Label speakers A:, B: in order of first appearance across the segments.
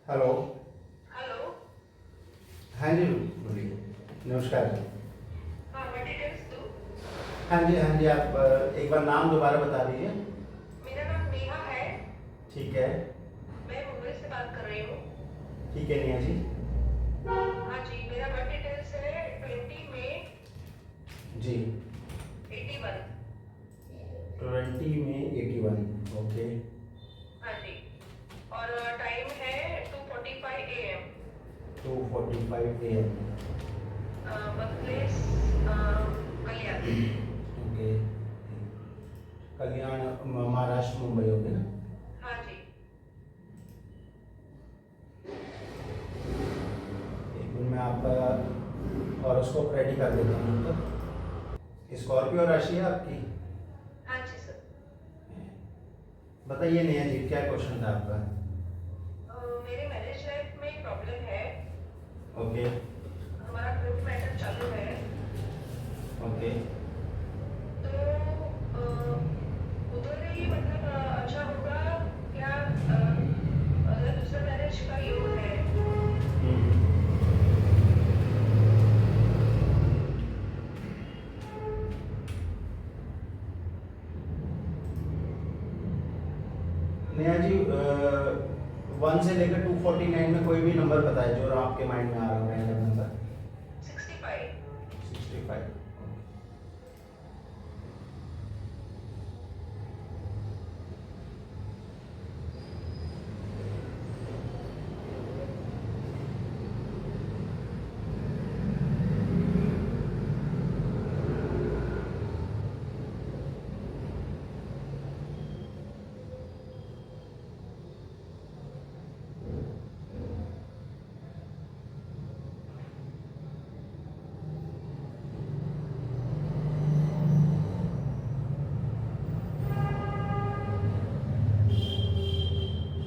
A: Hello.
B: Hello.
A: हाँ जी, बोलिए। नमस्कार जी।
B: हाँ, मैं डिटेल्स दूँ।
A: हाँ जी, हाँ जी, आप एक बार नाम दोबारा बता दीजिए।
B: मेरा नाम नेहा है।
A: ठीक है।
B: मैं मुंबई से बात कर रही हूँ।
A: ठीक है नेहा जी।
B: हाँ जी, मेरा बर्थ डिटेल्स है 20 मई
A: जी।
B: 81।
A: 20 में 81। ओके।
B: हाँ जी। और टाइम है 2:45 AM।
A: 2:45 AM।
B: Birth place Kalyan.
A: Okay. Kalyan, Maharashtra, Mumbai होगी ना?
B: हाँ जी।
A: एक मिनट में आपका हॉरोस्कोप रेडी कर देता हूँ तो। स्कॉर्पियो राशि है आपकी?
B: हाँ जी सर।
A: बताइए नेहा जी, क्या क्वेश्चन था आपका?
B: मेरे मैरिज लाइफ में प्रॉब्लम है।
A: ओके।
B: हमारा कोर्ट मैटर चालू है।
A: ओके।
B: तो उधर ही मतलब अच्छा होगा क्या? अगर दूसरा मैरिज का योग है।
A: नेहा जी, 1 से लेकर 249 में कोई भी नंबर बताए जो आपके माइंड में आ रहा हो, random number.
B: 65।
A: 65।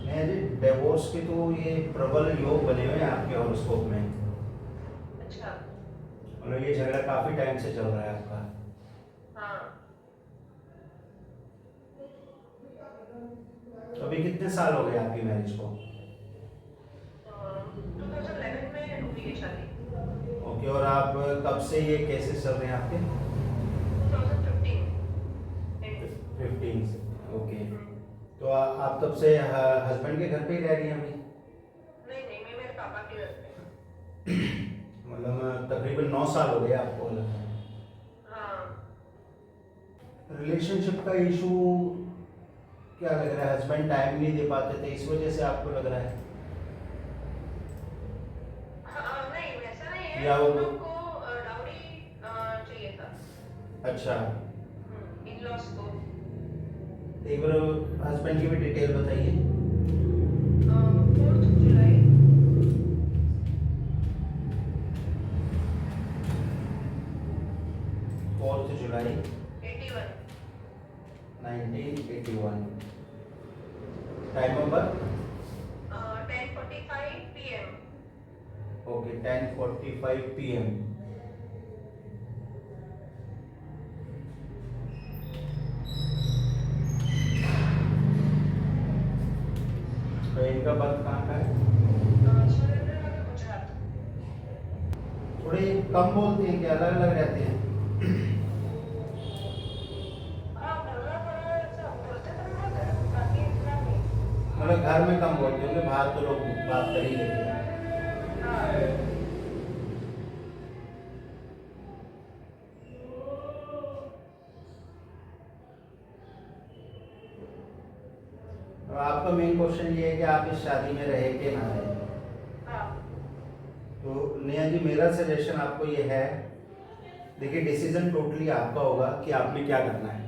A: Neha ji, divorce के तो ये प्रबल योग बने हुए हैं आपके हॉरोस्कोप में।
B: अच्छा।
A: मतलब ये झगड़ा काफी टाइम से चल रहा है आपका।
B: हाँ।
A: तो अभी कितने साल हो गए आपकी मैरिज को?
B: 2011 में हुई है शादी।
A: ओके। और आप कब से ये केसेस चल रहे हैं आपके?
B: 2015 एंड।
A: 15 से। ओके।
B: हम्म।
A: तो आप तब से हस्बैंड के घर पे ही रह रही हैं अभी?
B: नहीं नहीं, मैं मेरे पापा के घर पे।
A: मतलब तकरीबन 9 साल हो गए आपको?
B: हाँ।
A: रिलेशनशिप का इशू क्या लग रहा है? हस्बैंड टाइम नहीं दे पाते थे, इस वजह से आपको लग रहा है?
B: हाँ नहीं, वैसा नहीं है,
A: या वो?
B: उन लोग को डाउरी चाहिए था।
A: अच्छा।
B: इन लॉस को।
A: एक बार हस्बैंड की भी डिटेल बताइए।
B: 4 जुलाई
A: 4 जुलाई
B: 81।
A: 1981। Time of birth?
B: 10:45 PM।
A: Okay, 10:45 PM। तो इनका बर्थ कहाँ का है?
B: सुरेंद्रनगर गुजरात।
A: थोड़े कम बोलते हैं, क्या अलग अलग रहते हैं?
B: हाँ, बोलना थोड़ा ऐसा बोलते तो बहुत है, बाकी इतना नहीं।
A: मतलब घर में कम बोलते होंगे, बाहर तो लोग बात कर ही लेते हैं।
B: हाँ।
A: और आपका मेन क्वेश्चन ये है कि आप इस शादी में रहे कि ना रहे।
B: हाँ।
A: तो नेहा जी, मेरा सजेशन आपको ये है, देखिए डिसीजन टोटली आपका होगा कि आपने क्या करना है।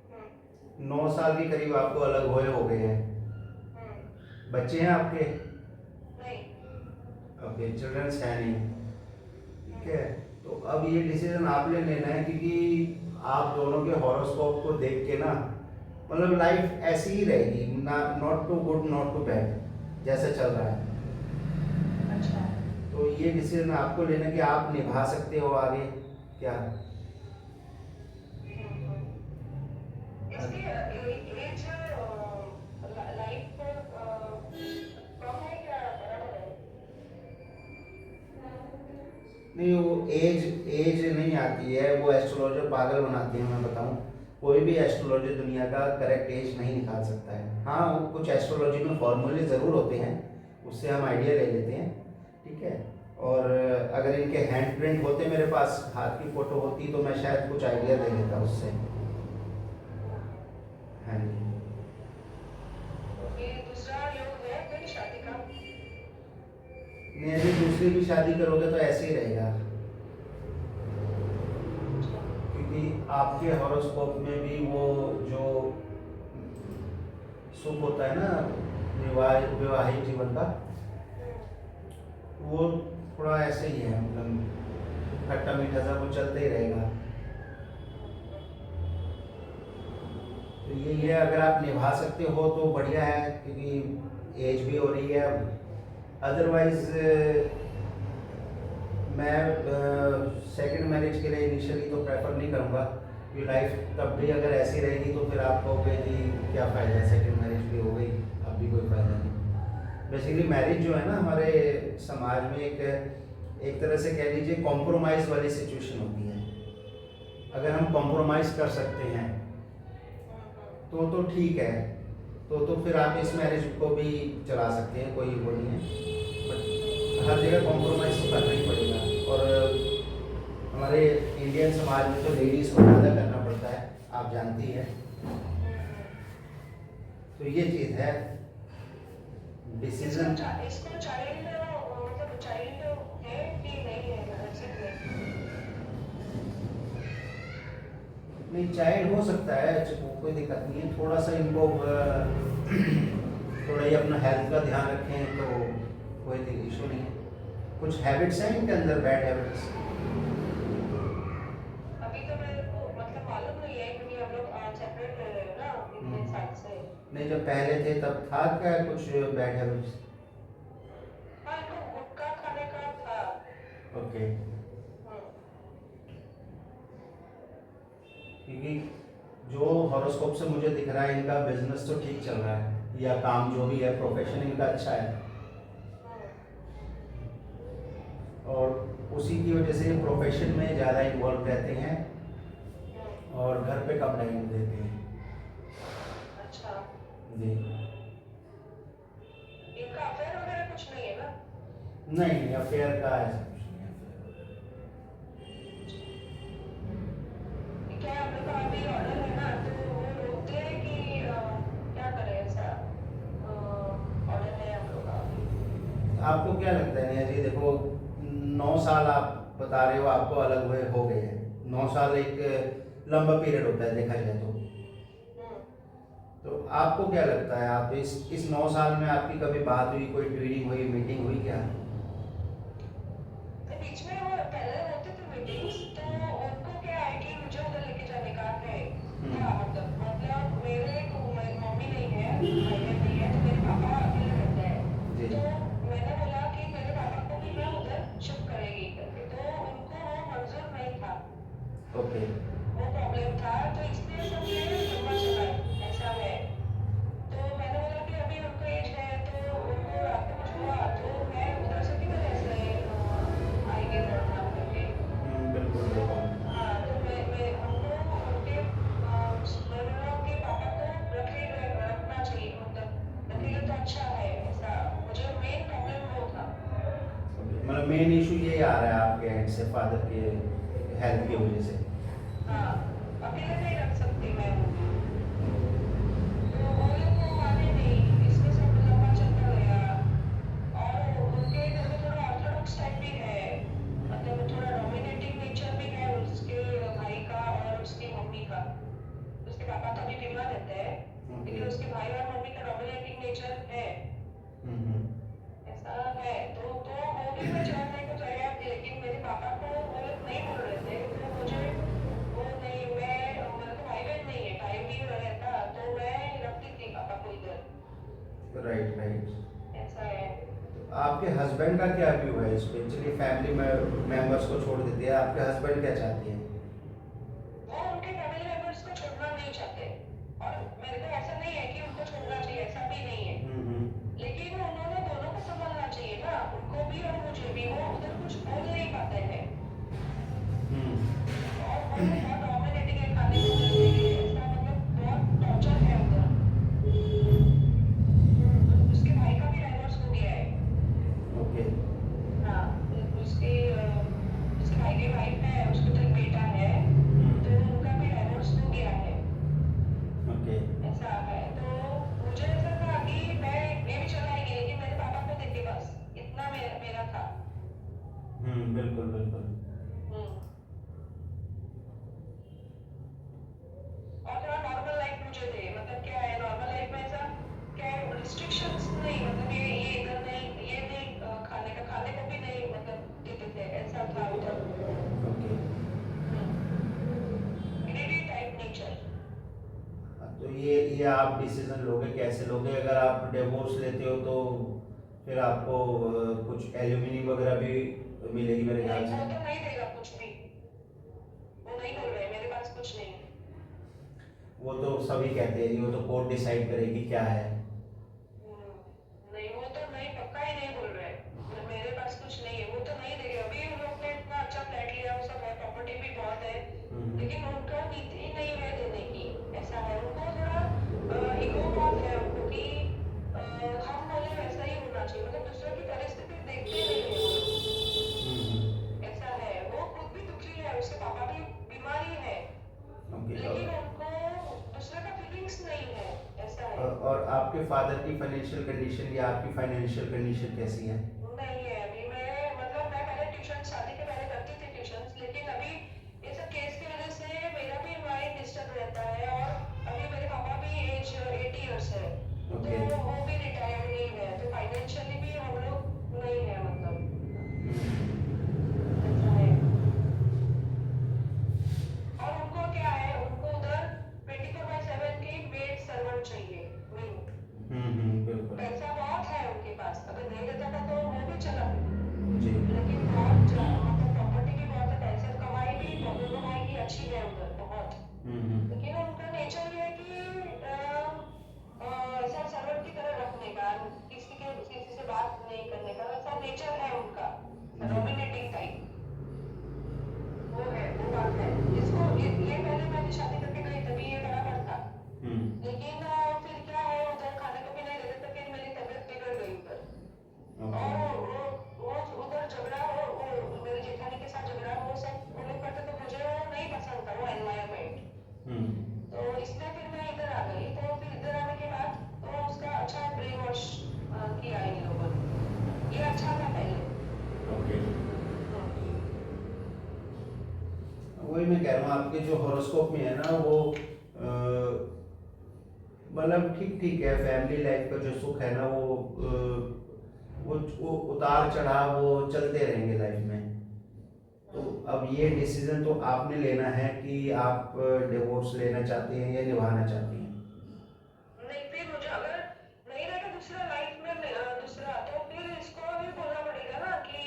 B: हम्म।
A: 9 साल के करीब आपको अलग हुए हो गए हैं।
B: हम्म।
A: बच्चे हैं आपके?
B: नहीं।
A: ओके, चिल्ड्रंस है नहीं। ठीक
B: हम्म।
A: है। तो अब ये डिसीजन आपने लेना है, क्योंकि आप दोनों के हॉरोस्कोप को देख के ना, मतलब लाइफ ऐसी ही रहेगी ना, not too good not too bad जैसा चल रहा है।
B: अच्छा।
A: तो ये डिसीजन आपको लेना कि आप निभा सकते हो आगे क्या।
B: इसके एज लाइफ कम है क्या?
A: नहीं, वो एज एज नहीं आती है, वो एस्ट्रोलॉजर पागल बनाते हैं। मैं बताऊं, कोई भी एस्ट्रोलॉजर दुनिया का करेक्ट एज नहीं निकाल सकता है। हाँ, वो कुछ एस्ट्रोलॉजी में फॉर्मूले ज़रूर होते हैं, उससे हम आइडिया ले लेते हैं, ठीक है। और अगर इनके हैंड प्रिंट होते, मेरे पास हाथ की फ़ोटो होती, तो मैं शायद कुछ आइडिया दे देता उससे। हाँ जी।
B: ये दूसरा योग है कोई शादी का?
A: नहीं, यदि दूसरी भी शादी करोगे तो ऐसे ही रहेगा, क्योंकि आपके हॉरोस्कोप में भी वो जो सुख होता है ना वैवाहिक जीवन का, वो थोड़ा ऐसे ही है, मतलब खट्टा मीठा सा वो चलते ही रहेगा। तो ये अगर आप निभा सकते हो तो बढ़िया है, क्योंकि एज भी हो रही है। अदरवाइज मैं सेकंड मैरिज के लिए इनिशियली तो प्रेफर नहीं करूँगा, कि लाइफ तब भी अगर ऐसी रहेगी तो फिर आप कहोगे जी क्या फ़ायदा है, सेकंड मैरिज भी हो गई, अब भी कोई फ़ायदा नहीं। बेसिकली मैरिज जो है ना, हमारे समाज में एक तरह से कह लीजिए कॉम्प्रोमाइज़ वाली सिचुएशन होती है। अगर हम कॉम्प्रोमाइज़ कर सकते हैं तो ठीक है, तो फिर आप इस मैरिज को भी चला सकते हैं, कोई वो नहीं है। बट हर जगह कॉम्प्रोमाइज़ तो करना ही पड़ेगा, और हमारे इंडियन समाज में तो लेडीज़ को ज़्यादा करना पड़ता है, आप जानती हैं। तो ये चीज़ है, डिसीजन।
B: इसको चाइल्ड मतलब चाइल्ड है कि नहीं है
A: नहीं, चाइल्ड हो सकता है, कोई दिक्कत नहीं है। थोड़ा सा इनको थोड़ा ही अपना हेल्थ का ध्यान रखें तो कोई इशू नहीं है। कुछ हैबिट्स हैं इनके अंदर, बैड हैबिट्स?
B: अभी तो मेरे को मतलब मालूम नहीं है, क्योंकि हम लोग सेपरेट रह रहे हैं ना इतने साल से।
A: नहीं, जब पहले थे तब था क्या कुछ बैड हैबिट्स?
B: हाँ, इनको गुटखा खाने का था।
A: ओके। क्योंकि जो हॉरोस्कोप से मुझे दिख रहा है, इनका बिजनेस तो ठीक चल रहा है, या काम जो भी है, प्रोफेशन इनका अच्छा है, और उसी की वजह से प्रोफेशन में ज़्यादा इन्वॉल्व रहते हैं और घर पे कम टाइम देते हैं।
B: अच्छा,
A: जी।
B: इनका अफेयर वगैरह कुछ नहीं है ना?
A: नहीं, अफेयर का ऐसा कुछ नहीं है।
B: क्या हम लोग का अभी ऑर्डर है ना, तो वो रोकते हैं कि क्या करें, ऐसा ऑर्डर है हम लोग का अभी।
A: आपको क्या लगता है नेहा जी? देखो, 9 साल आप बता रहे हो आपको अलग हुए हो गए हैं। 9 साल एक लंबा पीरियड होता है देखा जाए तो आपको क्या लगता है, आप इस 9 साल में आपकी कभी बात हुई, कोई ट्वीटिंग हुई, मीटिंग हुई क्या?
B: तो बीच में वो पहले होते थे मीटिंग्स, तो उनको क्या है कि मुझे उधर लेके जाने का है क्या, मतलब मेरे मम्मी नहीं है, भाई नहीं है, तो मेरे पापा अकेले रहते हैं। तो मैंने बोला कि मेरे पापा को भी मैं उधर शिफ्ट करेगी करके, तो उनको वो मंजूर नहीं था।
A: ओके।
B: वो प्रॉब्लम था, तो इसलिए सब ये लंबा चला ऐसा है। तो मैंने बोला कि अभी उनको एज है, तो उनको रात को कुछ हुआ तो मैं उधर से भी मेरे ऐसे आएंगे लड़ना करके।
A: बिल्कुल
B: तो
A: बिल्कुल।
B: हाँ, तो मैं हमको उनके उनके पापा को रखना चाहिए, मतलब रखेंगे तो अच्छा है, ऐसा मुझे मेन प्रॉब्लम वो था।
A: मतलब मेन इशू ये आ रहा है आपके एंड से, फादर के हेल्थ की वजह से।
B: हाँ, अकेले नहीं रख सकती मैं उनको, तो वो लोग को माने नहीं, इसमें सब लंबा चलता गया। और उनके घर में थोड़ा ऑर्थोडॉक्स टाइप भी है, मतलब थोड़ा डोमिनेटिंग नेचर भी है उसके भाई का और उसकी मम्मी का। उसके पापा तो अभी बीमार रहते हैं, लेकिन उसके भाई और मम्मी का डोमिनेटिंग नेचर है, ऐसा है। तो वो भी मैं जानने को तैयार थी, लेकिन मेरे पापा को वो लोग नहीं बोल रहे थे, तो मुझे वो नहीं, मेरे को भाई बहन नहीं है, भाई भी रहता तो मैं रखती थी पापा को इधर।
A: Right right.
B: ऐसा है।
A: आपके हस्बैंड का क्या व्यू है इस पे? चलिए फैमिली में मेंबर्स को छोड़ देते हैं, आपके हस्बैंड क्या चाहती हैं?
B: वो उनके फैमिली मेंबर्स को छोड़ना नहीं चाहते, और मेरे को ऐसा नहीं है कि उनको छोड़ना चाहिए, ऐसा भी नहीं है, लेकिन उन्होंने दोनों को संभालना चाहिए ना, उनको भी और मुझे भी। वो उधर कुछ बोल नहीं पाते हैं,
A: बिल्कुल बिल्कुल।
B: हम्म। और थोड़ा नॉर्मल लाइफ मुझे दे, मतलब क्या है नॉर्मल लाइफ में ऐसा क्या है, रिस्ट्रिक्शंस नहीं, मतलब ये इधर नहीं, ये नहीं खाने का, खाने को भी नहीं मतलब देते थे, ऐसा था उधर।
A: ओके।
B: Greedy type nature.
A: तो ये आप डिसीजन लोगे कैसे लोगे? अगर आप डिवोर्स लेते हो तो फिर आपको कुछ एल्यूमिनी वगैरह भी मिलेगी मेरे ख्याल
B: नहीं,
A: से।
B: वो तो नहीं देगा कुछ भी, वो नहीं बोल रहे मेरे पास कुछ नहीं।
A: वो तो सभी कहते हैं जी, वो तो कोर्ट डिसाइड करेगी क्या है।
B: नहीं, वो तो नहीं, पक्का ही नहीं बोल रहे, मेरे पास कुछ नहीं है, वो तो नहीं देंगे। अभी उन लोग ने इतना अच्छा फ्लैट लिया, वो सब है, प्रॉपर्टी भी बहुत है,
A: हम्म।
B: लेकिन उनका नीति नहीं है देने की। ऐसा है, उनको थोड़ा ईगो बहुत है उनको कि हम बोले वैसा ही होना चाहिए, मतलब दूसरों की परिस्थिति देखते नहीं है वो लोग। ऐसा है, वो खुद भी दुखी है, उसके पापा भी बीमारी है,
A: ओके।
B: लेकिन उनको दूसरे का फीलिंग्स नहीं है। ऐसा है।
A: और आपके फादर की फाइनेंशियल कंडीशन या आपकी फाइनेंशियल कंडीशन कैसी है?
B: नहीं है अभी, मैं मतलब मैं पहले ट्यूशन, शादी के पहले करती थी ट्यूशन, लेकिन अभी ये सब केस की वजह से मेरा भी माइंड डिस्टर्ब रहता है, और अभी मेरे पापा भी एज 80 ईयर्स है, तो
A: ओके।
B: वो भी रिटायर्ड नहीं है, तो फाइनेंशियली भी हम लोग नहीं है, मतलब ऐसा है। और उनको क्या है, उनको उधर 24/7 की मेड सर्वेंट चाहिए मेन।
A: बिल्कुल।
B: पैसा बहुत है उनके पास, अगर नहीं देता था तो वो भी चला,
A: जी।
B: लेकिन बहुत मतलब प्रॉपर्टी भी बहुत है, पैसे कमाई भी, प्रॉब्लम कमाई की अच्छी है उधर बहुत,
A: हम्म।
B: लेकिन उनका नेचर ये है कि ऐसा सर्वेंट की तरह रखने का, किसी से बात नहीं करने का, वैसा नेचर है उनका,
A: जी।
B: Dominating type. वो है, वो बात है, जिसको ये पहले मैंने शादी करके गई तभी ये बराबर था,
A: हम्म।
B: लेकिन फिर क्या है, उधर खाने को भी नहीं देते, तो फिर मेरी तबीयत बिगड़ गई उधर।
A: ओके।
B: और वो उधर झगड़ा, वो मेरे जेठानी के साथ झगड़ा, वो सब वो लोग करते, तो मुझे वो नहीं पसंद था, वो एनवायरमेंट।
A: हम्म।
B: तो इसलिए फिर मैं इधर आ गई, तो फिर इधर आने के बाद तो उसका अच्छा ब्रेन वॉश किया इन लोगों ने, ये अच्छा था पहले।
A: ओके।
B: हम्म।
A: वही मैं कह रहा हूँ, आपके जो हॉरोस्कोप में है ना वो मतलब ठीक ठीक है, फैमिली लाइफ का जो सुख है ना वो उतार चढ़ाव वो चलते रहेंगे लाइफ में। तो अब ये डिसीजन तो आपने लेना है कि आप डिवोर्स लेना चाहते हैं या निभाना चाहती हैं।
B: नहीं, फिर मुझे अगर नहीं रहेगा दूसरा लाइफ में दूसरा, तो फिर इसको भी बोलना पड़ेगा ना कि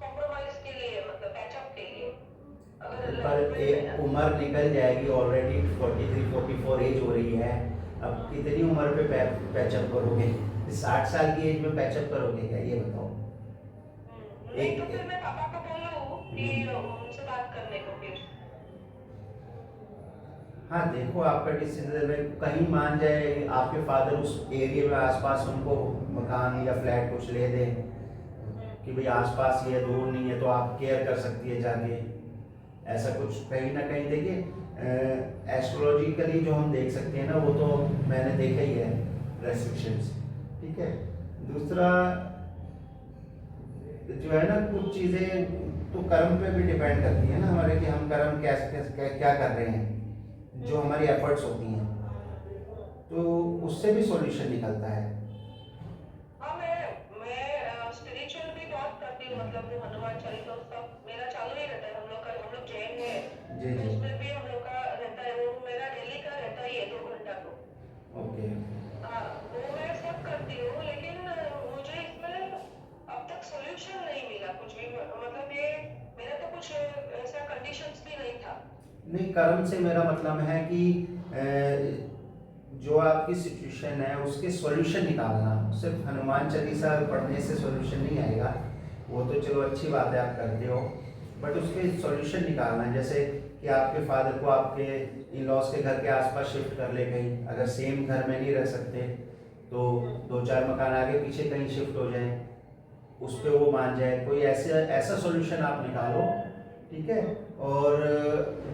B: कॉम्प्रोमाइज के लिए, मतलब पैचअप के लिए, अगर
A: पर
B: लाइफ में
A: एक उम्र निकल जाएगी, ऑलरेडी 43-44 एज हो रही है। अब कितनी उम्र पे पैचअप करोगे? 60 साल की एज में पैचअप करोगे क्या, ये बताओ।
B: नहीं,
A: एक,
B: तो फिर मैं पापा को बोलूँ कि
A: हम्म,
B: उनसे बात करने को फिर।
A: हाँ देखो आपका डिसीजन है, कहीं मान जाए आपके फादर उस एरिया में आसपास उनको मकान या फ्लैट कुछ ले दे कि भाई आसपास ही है, दूर नहीं है, तो आप केयर कर सकती है जाके। ऐसा कुछ कहीं ना कहीं देखिए, एस्ट्रोलॉजिकली जो हम देख सकते हैं ना वो तो मैंने देखा ही है, रेस्ट्रिक्शंस। ठीक है। दूसरा जो है ना, कुछ चीज़ें तो कर्म पे भी डिपेंड करती है ना हमारे, कि हम कर्म क्या कर रहे हैं, जो हमारी एफर्ट्स होती हैं, तो उससे भी सॉल्यूशन निकलता है।
B: हाँ, मैं स्पिरिचुअल भी बहुत करती हूँ, मतलब वो हनुमान चालीसा सब मेरा चालू ही रहता है, हम लोग जैन है,
A: जी
B: तो
A: जी।
B: उसमें भी हम लोग का रहता है, वो मेरा डेली का रहता ही है 2 घंटा तो।
A: ओके।
B: हाँ, वो मैं सब करती हूँ, लेकिन मुझे इसमें अब तक सॉल्यूशन नहीं मिला कुछ भी, मतलब ये मेरा तो कुछ ऐसा कंडीशंस भी नहीं था।
A: नहीं, कर्म से मेरा मतलब है कि जो आपकी सिचुएशन है उसके सॉल्यूशन निकालना, सिर्फ हनुमान चालीसा पढ़ने से सॉल्यूशन नहीं आएगा। वो तो चलो अच्छी बात है आप करते हो, बट उसके सॉल्यूशन निकालना, जैसे कि आपके फादर को आपके इन लॉज के घर के आसपास शिफ्ट कर ले कहीं, अगर सेम घर में नहीं रह सकते तो 2-4 मकान आगे पीछे कहीं शिफ्ट हो जाए, उस पर वो मान जाए, कोई ऐसे ऐसा सॉल्यूशन आप निकालो। ठीक है। और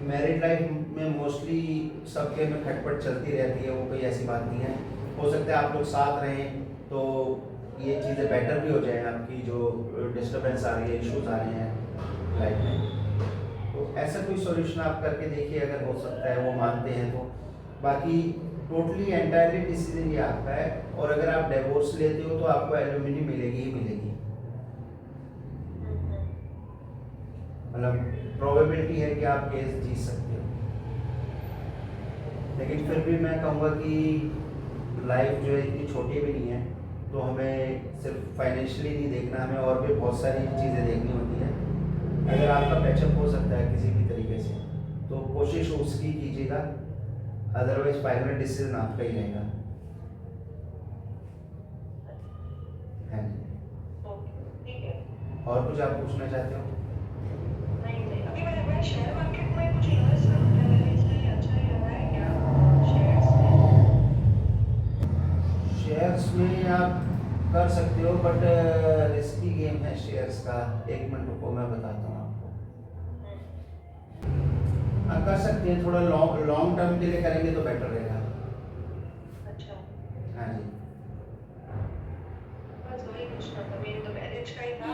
A: मैरिड लाइफ में मोस्टली सबके में खटपट चलती रहती है, वो कोई ऐसी बात नहीं है। हो सकता है आप लोग साथ रहें तो ये चीज़ें बेटर भी हो जाए, आपकी जो डिस्टरबेंस आ रही है, इश्यूज आ रहे हैं लाइफ में, तो ऐसा कोई सॉल्यूशन आप करके देखिए, अगर हो सकता है वो मानते हैं तो। बाकी टोटली एंटायरली डिसीजन ये आपका है, और अगर आप डिवोर्स लेते हो तो आपको एलिमनी मिलेगी ही मिलेगी, मतलब प्रोबेबिलिटी है कि आप केस जीत सकते हो। लेकिन फिर भी मैं कहूँगा कि लाइफ जो है इतनी छोटी भी नहीं है, तो हमें सिर्फ फाइनेंशियली नहीं देखना, हमें और भी बहुत सारी चीज़ें देखनी होती हैं। अगर आपका पैचअप हो सकता है किसी भी तरीके से तो कोशिश उसकी कीजिएगा, अदरवाइज फाइनल डिसीजन आपका ही रहेगा। हाँ जी,
B: ओके, ठीक है।
A: और कुछ आप पूछना चाहते हो?
B: नहीं, अभी मैं शेयर मार्केट में कुछ इन्वेस्ट करूँ क्या? इसलिए अच्छा ही रहा है क्या शेयर्स में?
A: शेयर्स में आप कर सकते हो, बट रिस्की गेम है शेयर्स का। एक मिनट रुको, मैं बताता हूँ आपको। हाँ, कर सकते हैं, थोड़ा लॉन्ग टर्म के लिए करेंगे तो बेटर रहेगा।
B: अच्छा,
A: हाँ जी।
B: बस वही पूछना था, मेरे तो मैरिज का ही था।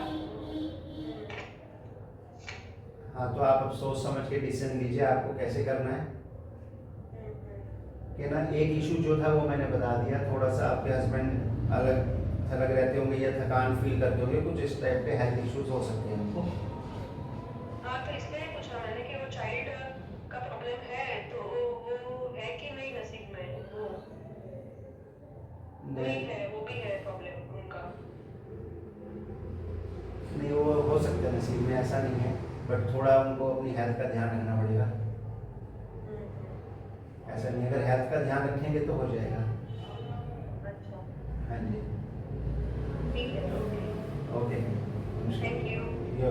A: हाँ, तो आप अब सोच समझ के डिसीजन लीजिए आपको कैसे करना है, कि ना। एक इशू जो था वो मैंने बता दिया, थोड़ा सा आपके हस्बैंड अलग थलग रहते होंगे या थकान फील करते होंगे, कुछ इस टाइप के हेल्थ इश्यूज हो सकते हैं उनको।
B: हाँ, तो इसलिए पूछा मैंने कि वो चाइल्ड का प्रॉब्लम है, तो वो है कि नहीं नसीब में, वो भी है प्रॉब्लम उनका।
A: नहीं, वो हो सकता है नसीब में, ऐसा नहीं है, बट थोड़ा उनको अपनी हेल्थ का ध्यान रखना पड़ेगा। ऐसा नहीं, अगर हेल्थ का ध्यान रखेंगे तो हो जाएगा।
B: अच्छा,
A: हाँ जी।
B: ठीक है, ओके,
A: ओके,
B: थैंक यू।
A: ये